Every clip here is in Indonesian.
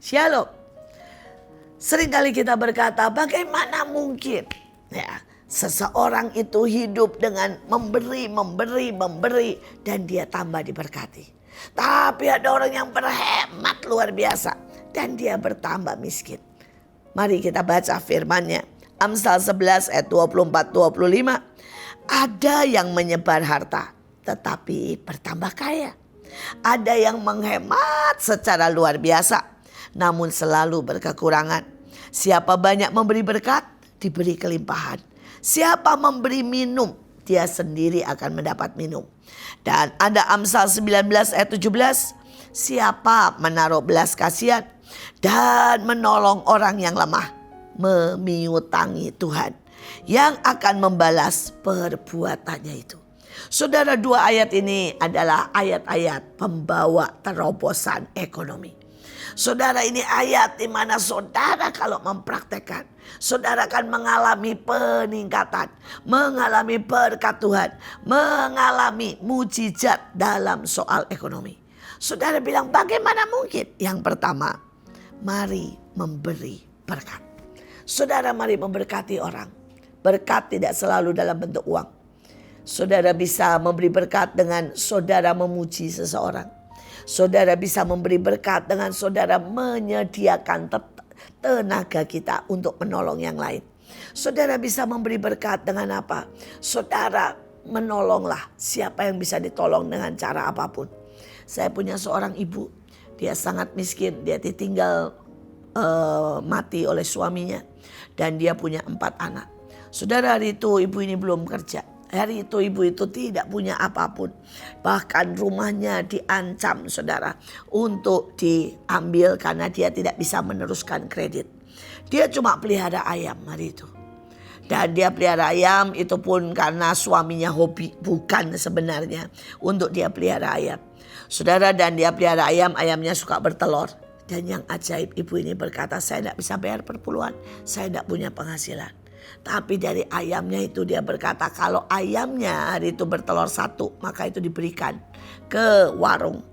Shalom. Seringkali kita berkata, bagaimana mungkin ya, seseorang itu hidup dengan memberi dan dia tambah diberkati. Tapi ada orang yang berhemat luar biasa dan dia bertambah miskin. Mari kita baca firman-Nya. Amsal 11 ayat 24-25. Ada yang menyebar harta tetapi bertambah kaya. Ada yang menghemat secara luar biasa namun selalu berkekurangan. Siapa banyak memberi berkat, diberi kelimpahan. Siapa memberi minum, dia sendiri akan mendapat minum. Dan ada Amsal 19 ayat 17. Siapa menaruh belas kasihan dan menolong orang yang lemah, memiutangi Tuhan yang akan membalas perbuatannya itu. Saudara, dua ayat ini adalah ayat-ayat pembawa terobosan ekonomi. Saudara, ini ayat di mana saudara kalau mempraktekkan, saudara akan mengalami peningkatan, mengalami berkat Tuhan, mengalami mujizat dalam soal ekonomi. Saudara bilang, bagaimana mungkin? Yang pertama, mari memberi berkat. Saudara, mari memberkati orang. Berkat tidak selalu dalam bentuk uang. Saudara bisa memberi berkat dengan saudara memuji seseorang. Saudara bisa memberi berkat dengan saudara menyediakan tenaga kita untuk menolong yang lain. Saudara bisa memberi berkat dengan apa? Saudara menolonglah siapa yang bisa ditolong dengan cara apapun. Saya punya seorang ibu, dia sangat miskin, dia ditinggal mati oleh suaminya dan dia punya 4 anak. Saudara, hari itu ibu ini belum kerja. Hari itu ibu itu tidak punya apapun. Bahkan rumahnya diancam saudara untuk diambil karena dia tidak bisa meneruskan kredit. Dia cuma pelihara ayam hari itu. Dan dia pelihara ayam itu pun karena suaminya hobi, bukan sebenarnya untuk dia pelihara ayam. Saudara, dan dia pelihara ayam, ayamnya suka bertelur. Dan yang ajaib, ibu ini berkata, saya tidak bisa bayar perpuluhan, saya tidak punya penghasilan. Tapi dari ayamnya itu dia berkata, kalau ayamnya hari itu bertelur 1, maka itu diberikan ke warung.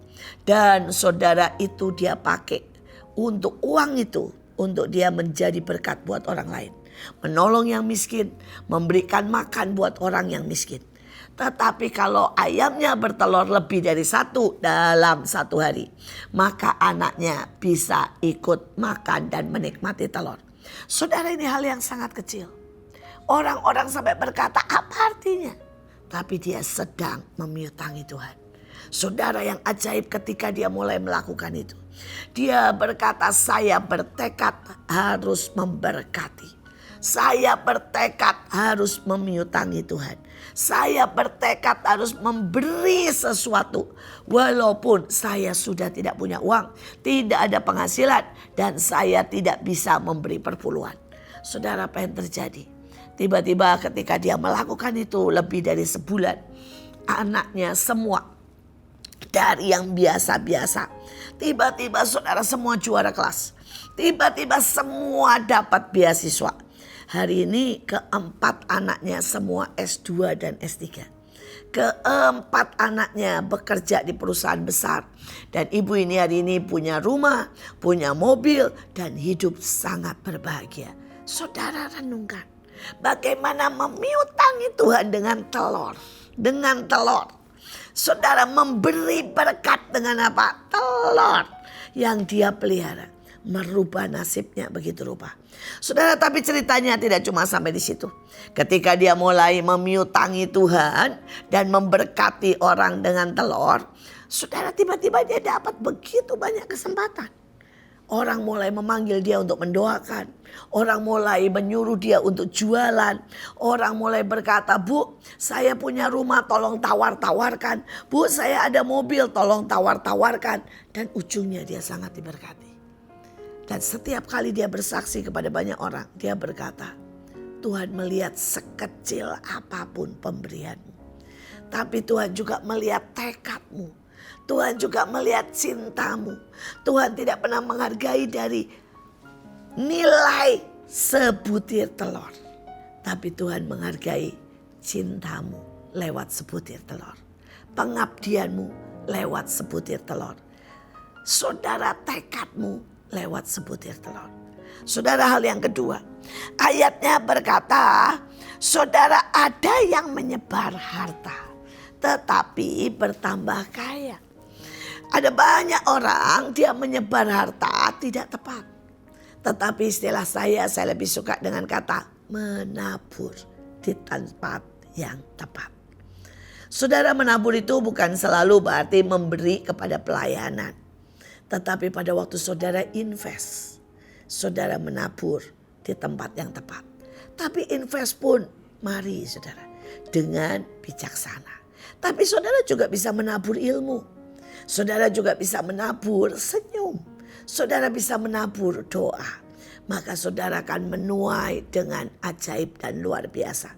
Dan saudara, itu dia pakai untuk uang itu, untuk dia menjadi berkat buat orang lain. Menolong yang miskin, memberikan makan buat orang yang miskin. Tetapi kalau ayamnya bertelur lebih dari 1 dalam 1 hari, maka anaknya bisa ikut makan dan menikmati telur. Saudara, ini hal yang sangat kecil. Orang-orang sampai berkata, apa artinya? Tapi dia sedang memiutangi Tuhan. Saudara, yang ajaib ketika dia mulai melakukan itu, dia berkata, saya bertekad harus memberkati. Saya bertekad harus memiutangi Tuhan. Saya bertekad harus memberi sesuatu. Walaupun saya sudah tidak punya uang, tidak ada penghasilan, dan saya tidak bisa memberi perpuluhan. Saudara, apa yang terjadi? Tiba-tiba ketika dia melakukan itu lebih dari sebulan, anaknya semua dari yang biasa-biasa, tiba-tiba saudara semua juara kelas. Tiba-tiba semua dapat beasiswa. Hari ini keempat anaknya semua S2 dan S3. Keempat anaknya bekerja di perusahaan besar. Dan ibu ini hari ini punya rumah, punya mobil, dan hidup sangat berbahagia. Saudara, renungkan. Bagaimana memiutangi Tuhan dengan telur. Dengan telur. Saudara, memberi berkat dengan apa? Telur yang dia pelihara. Merubah nasibnya begitu rupa. Saudara, tapi ceritanya tidak cuma sampai di situ. Ketika dia mulai memiutangi Tuhan dan memberkati orang dengan telur, saudara, tiba-tiba dia dapat begitu banyak kesempatan. Orang mulai memanggil dia untuk mendoakan. Orang mulai menyuruh dia untuk jualan. Orang mulai berkata, Bu, saya punya rumah, tolong tawar-tawarkan. Bu, saya ada mobil, tolong tawar-tawarkan. Dan ujungnya dia sangat diberkati. Dan setiap kali dia bersaksi kepada banyak orang, dia berkata, Tuhan melihat sekecil apapun pemberianmu. Tapi Tuhan juga melihat tekadmu. Tuhan juga melihat cintamu. Tuhan tidak pernah menghargai dari nilai sebutir telur. Tapi Tuhan menghargai cintamu lewat sebutir telur. Pengabdianmu lewat sebutir telur. Saudara, tekadmu lewat sebutir telur. Saudara, hal yang kedua, ayatnya berkata, saudara, ada yang menyebar harta tetapi bertambah kaya. Ada banyak orang dia menyebar harta tidak tepat. Tetapi istilah saya lebih suka dengan kata menabur di tempat yang tepat. Saudara, menabur itu bukan selalu berarti memberi kepada pelayanan. Tetapi pada waktu saudara invest, saudara menabur di tempat yang tepat. Tapi invest pun mari saudara dengan bijaksana. Tapi saudara juga bisa menabur ilmu. Saudara juga bisa menabur senyum. Saudara bisa menabur doa. Maka saudara akan menuai dengan ajaib dan luar biasa.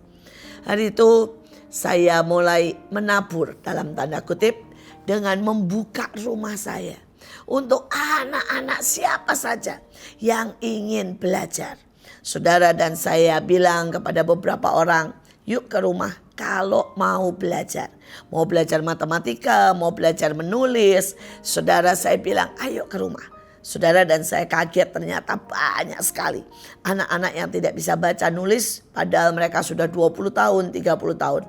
Hari itu saya mulai menabur dalam tanda kutip dengan membuka rumah saya. Untuk anak-anak siapa saja yang ingin belajar. Saudara dan saya bilang kepada beberapa orang, yuk ke rumah kalau mau belajar. Mau belajar matematika, mau belajar menulis. Saudara, saya bilang ayo ke rumah. Saudara dan saya kaget, ternyata banyak sekali anak-anak yang tidak bisa baca nulis padahal mereka sudah 20 tahun, 30 tahun.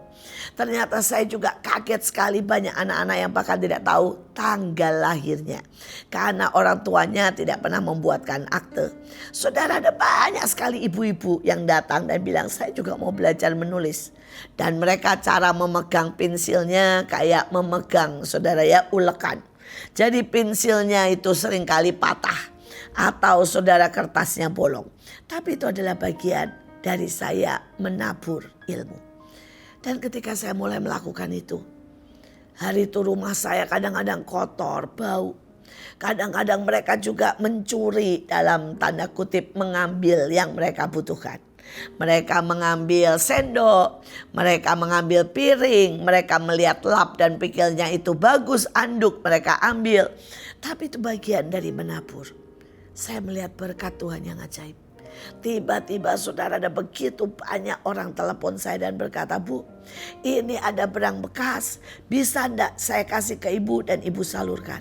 Ternyata saya juga kaget sekali banyak anak-anak yang bahkan tidak tahu tanggal lahirnya. Karena orang tuanya tidak pernah membuatkan akte. Saudara, ada banyak sekali ibu-ibu yang datang dan bilang saya juga mau belajar menulis. Dan mereka cara memegang pensilnya kayak memegang saudara ya ulekan. Jadi pensilnya itu seringkali patah atau saudara kertasnya bolong. Tapi itu adalah bagian dari saya menabur ilmu. Dan ketika saya mulai melakukan itu, hari itu rumah saya kadang-kadang kotor, bau. Kadang-kadang mereka juga mencuri dalam tanda kutip mengambil yang mereka butuhkan. Mereka mengambil sendok, mereka mengambil piring, mereka melihat lap dan pikirnya itu bagus, anduk mereka ambil. Tapi itu bagian dari menabur. Saya melihat berkat Tuhan yang ajaib. Tiba-tiba saudara, ada begitu banyak orang telepon saya dan berkata, Bu, ini ada berang bekas, bisa enggak saya kasih ke ibu dan ibu salurkan.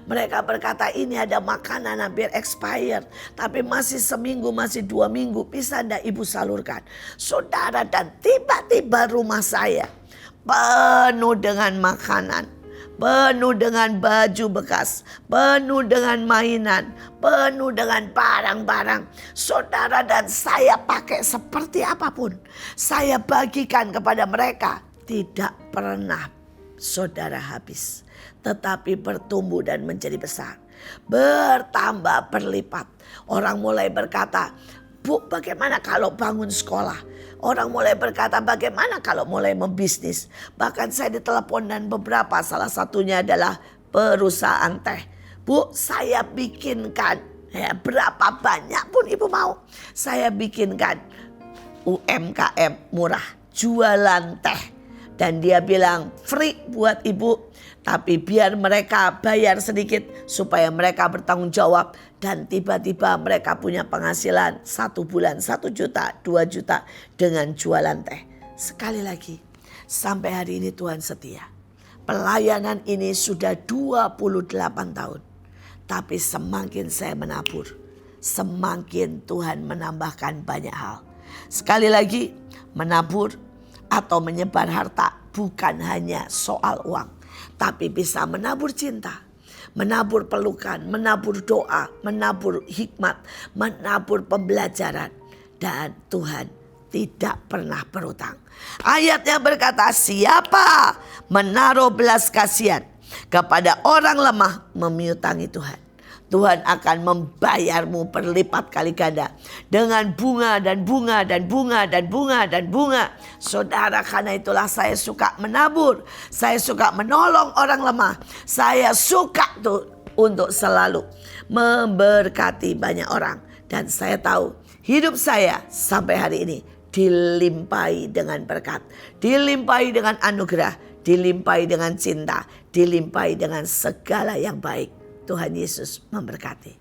Mereka berkata ini ada makanan hampir expired, tapi masih seminggu, masih 2 minggu, bisa enggak ibu salurkan. Saudara, dan tiba-tiba rumah saya penuh dengan makanan, penuh dengan baju bekas, penuh dengan mainan, penuh dengan barang-barang. Saudara, dan saya pakai seperti apapun, saya bagikan kepada mereka. Tidak pernah saudara habis, tetapi bertumbuh dan menjadi besar, bertambah berlipat. Orang mulai berkata, Bu, bagaimana kalau bangun sekolah? Orang mulai berkata, bagaimana kalau mulai membisnis? Bahkan saya ditelepon dan beberapa, salah satunya adalah perusahaan teh. Bu, saya bikinkan, ya, berapa banyak pun ibu mau, saya bikinkan UMKM murah, jualan teh. Dan dia bilang free buat ibu, tapi biar mereka bayar sedikit supaya mereka bertanggung jawab. Dan tiba-tiba mereka punya penghasilan 1 bulan 1 juta, 2 juta dengan jualan teh. Sekali lagi, sampai hari ini Tuhan setia. Pelayanan ini sudah 28 tahun. Tapi semakin saya menabur, semakin Tuhan menambahkan banyak hal. Sekali lagi, menabur atau menyebar harta bukan hanya soal uang, tapi bisa menabur cinta, menabur pelukan, menabur doa, menabur hikmat, menabur pembelajaran. Dan Tuhan tidak pernah berutang. Ayatnya berkata, siapa menaruh belas kasihan kepada orang lemah memiutangi Tuhan. Tuhan akan membayarmu berlipat kali ganda dengan bunga dan bunga dan bunga dan bunga dan bunga. Saudara, karena itulah saya suka menabur. Saya suka menolong orang lemah. Saya suka tuh untuk selalu memberkati banyak orang. Dan saya tahu hidup saya sampai hari ini dilimpahi dengan berkat, dilimpahi dengan anugerah, dilimpahi dengan cinta, dilimpahi dengan segala yang baik. Tuhan Yesus memberkati.